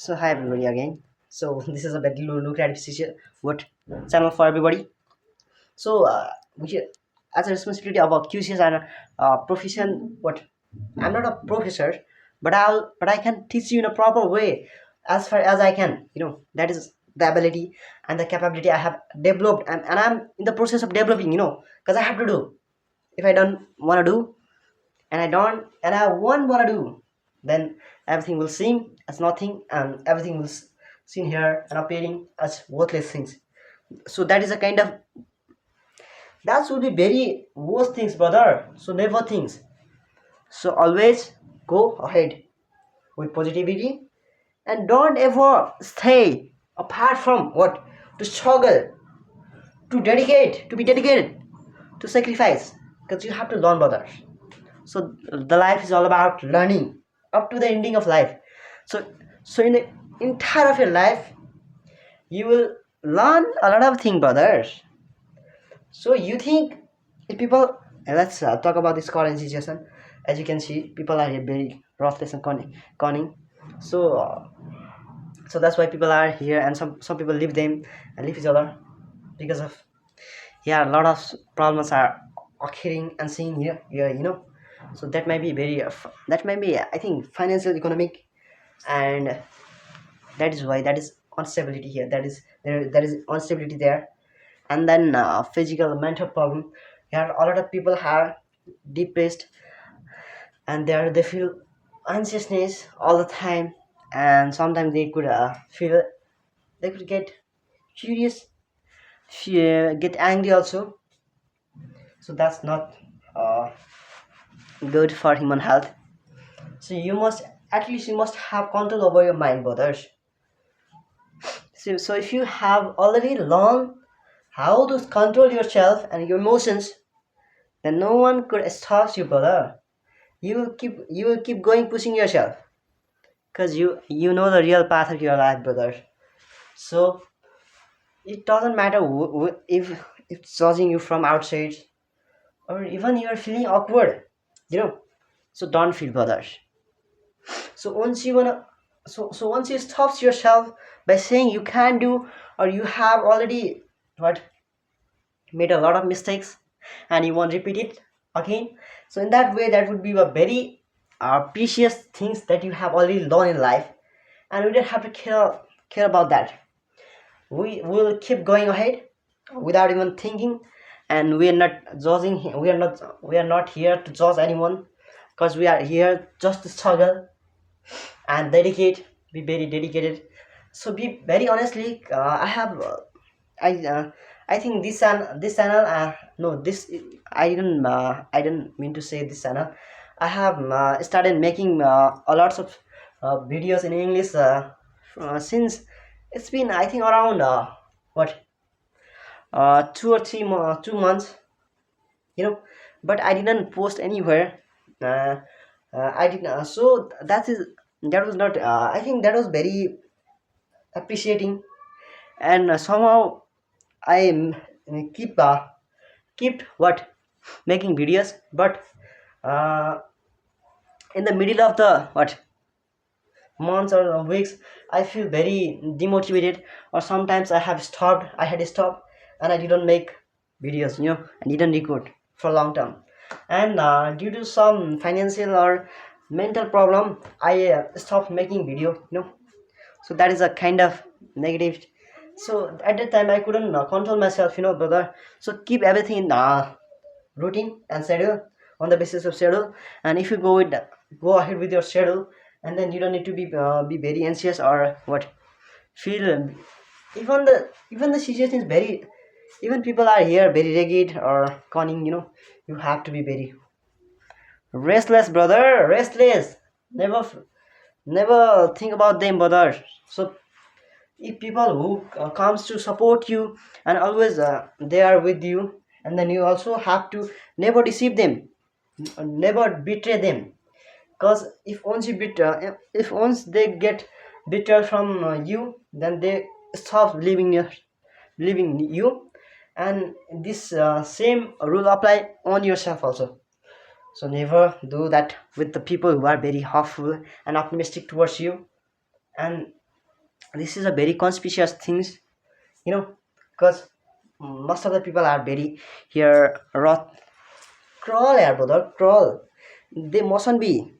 So hi everybody again. So this is a very lucrative what channel for everybody. So we as a responsibility of a QCS and profession. What I'm not a professor, but I can teach you in a proper way as far as I can. That is the ability and the capability I have developed, and I'm in the process of developing. Because I have to do. If I don't want to do, and I won't want to do, then everything will seem as nothing, and everything will seen here and appearing as worthless things. So that is a kind of that would be very worst things, brother. So never things. So always go ahead with positivity and don't ever stay apart from what to struggle, to be dedicated, to sacrifice, because you have to learn, brother. So the life is all about learning up to the ending of life. So so in the entire of your life you will learn a lot of things, brothers. So you think if people let's talk about this current situation. As you can see, people are here very ruthless and conning. So uh, so that's why people are here, and some people leave them and leave each other because of, yeah, a lot of problems are occurring and seeing here. So that might be that might be, I think, financial, economic, and that is why that is instability here, that is instability there. And then physical, mental problem. Here a lot of people are depressed, and they feel anxiousness all the time, and sometimes they could feel, they could get furious, get angry also. So that's not uh, good for human health. So you must have control over your mind, brothers. So if you have already learned how to control yourself and your emotions, then no one could stop you, brother. You will keep going, pushing yourself, because you know the real path of your life, brother. So it doesn't matter if judging you from outside, or even you are feeling awkward, you know. So don't feel, brothers. So once you wanna, so once you stop yourself by saying you can do, or you have already what made a lot of mistakes, and you won't repeat it again. So in that way, that would be a very precious things that you have already learned in life, and we don't have to care about that. We will keep going ahead without even thinking, and we are not judging. We are not here to judge anyone, because we are here just to struggle and dedicate, be very dedicated. So be very honestly, I I think this channel, no, this I didn't mean to say this channel. I have started making a lots of videos in English since it's been, I think, around what 2 months, but I didn't post anywhere. uh, I didn't so that was not, I think that was very appreciating. And somehow I keep what making videos, but uh, in the middle of the what months or weeks, I feel very demotivated, or sometimes I had stopped, and I didn't make videos, I didn't record for a long time. And due to some financial or mental problem, I stopped making video. So that is a kind of negative. So at that time I couldn't control myself, brother. So keep everything in routine and schedule, on the basis of schedule. And if you go ahead with your schedule, and then you don't need to be very anxious, or what feel even the situation is very, even people are here very rigid or conning, you have to be very restless, brother, restless. Never think about them, brother. So if people who comes to support you, and always they are with you, and then you also have to never deceive them, never betray them. Because if once they get betrayed from you, then they stop leaving you. And this same rule apply on yourself also. So never do that with the people who are very hopeful and optimistic towards you. And this is a very conspicuous things, you know, because most of the people are very here rot crawl here, brother, crawl. They mustn't be,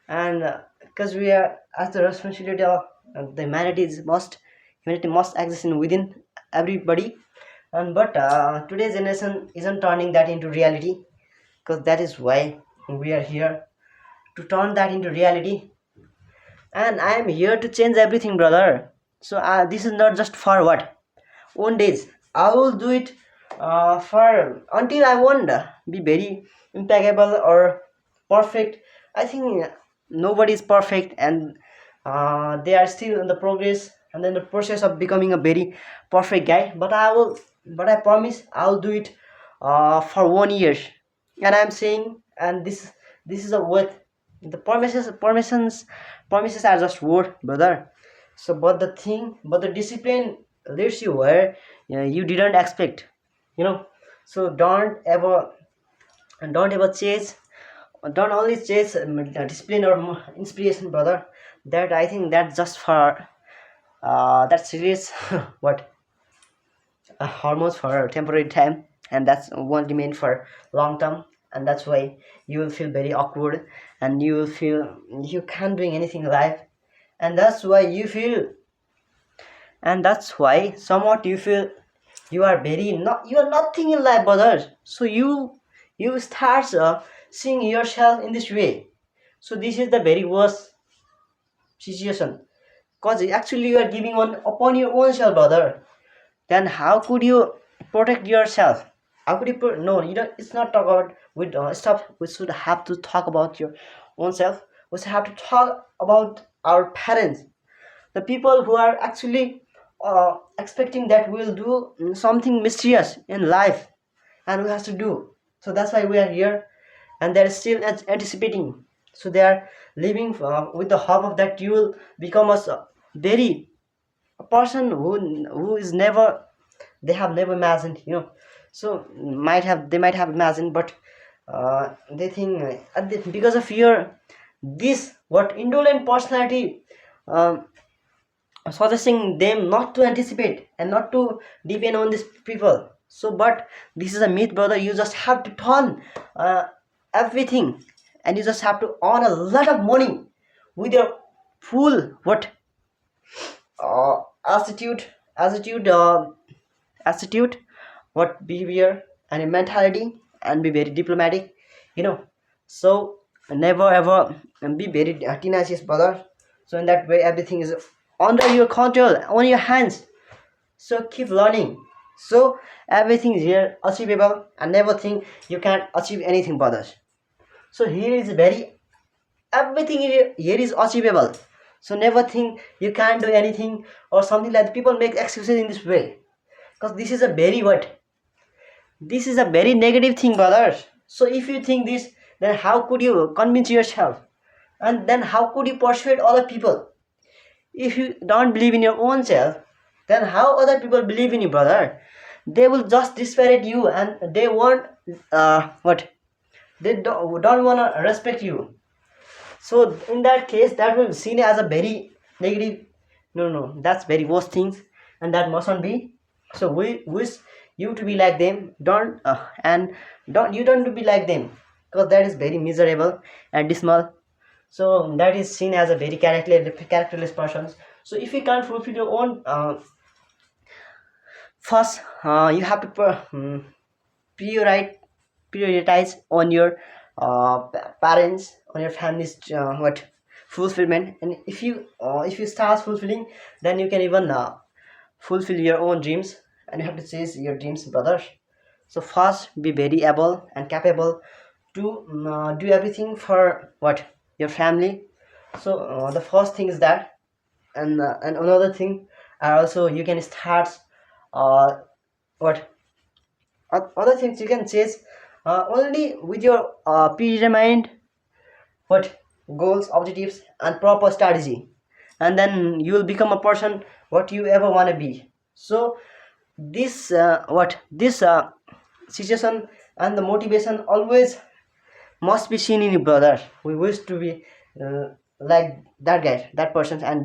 and because we are as the responsibility of the humanity must exist in within everybody, and but today's generation isn't turning that into reality, because that is why we are here to turn that into reality, and I am here to change everything, brother. So this is not just for what own days. I will do it for until I won't be very impeccable or perfect. I think nobody is perfect, and they are still in the progress and then the process of becoming a very perfect guy. But I will, but I promise I'll do it for 1 year. And I'm saying, and this is a word. The promises are just word, brother. So, but the discipline leads you where you didn't expect, you know. So don't ever chase, don't only chase discipline or inspiration, brother. That I think that's just for that serious what hormones for temporary time, and that's won't remain for long term. And that's why you will feel very awkward, and you will feel you can't doing anything in life, and that's why you feel, and that's why somewhat you feel you are very not, you are nothing in life, brother. So you start seeing yourself in this way. So this is the very worst situation, because actually you are giving on upon your own self, brother. Then how could you protect yourself? How could you no, you don't, it's not talk about with stuff. We should have to talk about your own self. We should have to talk about our parents, the people who are actually expecting that we'll do something mysterious in life, and we have to do. So that's why we are here, and they're still anticipating. So they are living with the hope of that you will become very a person who is never, they have never imagined, you know. So they might have imagined, but they think because of fear, this what indolent personality um, suggesting them not to anticipate and not to depend on these people. So but this is a myth, brother. You just have to turn everything, and you just have to earn a lot of money with your full what uh, attitude attitude attitude, what behavior and a mentality, and be very diplomatic, you know. So never ever be very tenacious, brother. So in that way everything is under your control, on your hands. So keep learning. So everything is here achievable, and never think you can't achieve anything, brothers. So here is very, everything here is achievable. So never think you can't do anything or something like that. People make excuses in this way, because this is a very what, this is a very negative thing, brothers. So if you think this, then how could you convince yourself, and then how could you persuade other people? If you don't believe in your own self, then how other people believe in you, brother? They will just disparage you, and they won't what, they don't want to respect you. So in that case, that will be seen as a very negative. No, no, that's very worst things, and that mustn't be. So we wish you to be like them. Don't and don't, you don't to be like them, because that is very miserable and dismal. So that is seen as a very characterless person. So if you can't fulfill your own first, you have to prioritize prioritize on your parents, on your family's what fulfillment. And if you start fulfilling, then you can even fulfill your own dreams, and you have to chase your dreams, brother. So first be very able and capable to do everything for what, your family. So the first thing is that, and another thing are also you can start uh, what other things you can chase only with your predetermined what goals, objectives, and proper strategy, and then you will become a person what you ever want to be. So this what this situation and the motivation always must be seen in you, brother. We wish to be like that guy, that person, and this